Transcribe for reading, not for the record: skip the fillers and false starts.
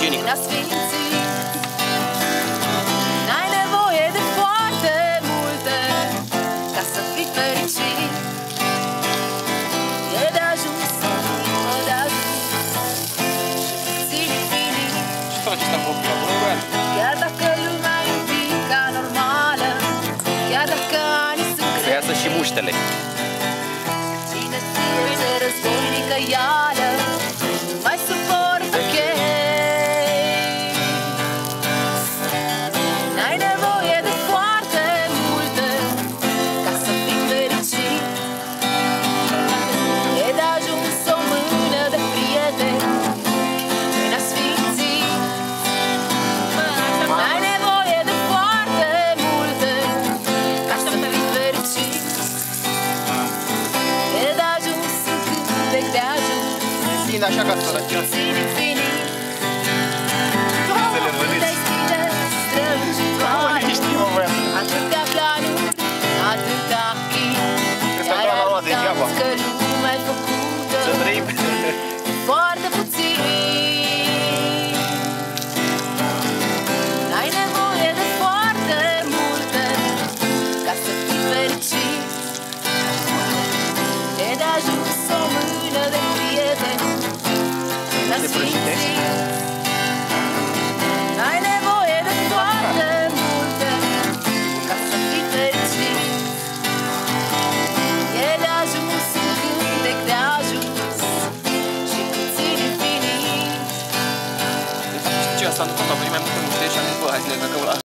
igienică. N-ai nevoie de foarte multe ca să fii fericit. E de ajuns, de ajuns și puțin infinit. Ce face ăsta cu ochii la bănuian? Chiar dacă lumea e un pic anormală, chiar dacă anii sunt grei, Să iasă și muștele. cine ție ce războinică ială nu mai suportă chei. N-ai nevoie de foarte multe ca să fii fericit. E de ajuns o mână de prieteni în asfințit. N-ai nevoie de foarte multe ca să fii fericit. E de ajuns un cântec de ajuns Țin așa ca să răcească. puțin infinit. Să le vădiți. Te-ai scrie strălucitoare, Nu știu, mă, băiat. atâtea planuri, atâta chip. Cred că Iar doar la luat degeaba. arătați că lumea e făcută Să trăim. foarte puțin. N-ai nevoie de foarte multe ca să fii fericit. E de ajuns o mână de prieteni în De prăjitești? asfințit. N-ai nevoie de foarte multe ca să fii fericit. E de ajuns un cântec de ajuns și puțin infinit. Ce asta nu pot, a venit mai multe muște și am zis, bă, hai să le dăm la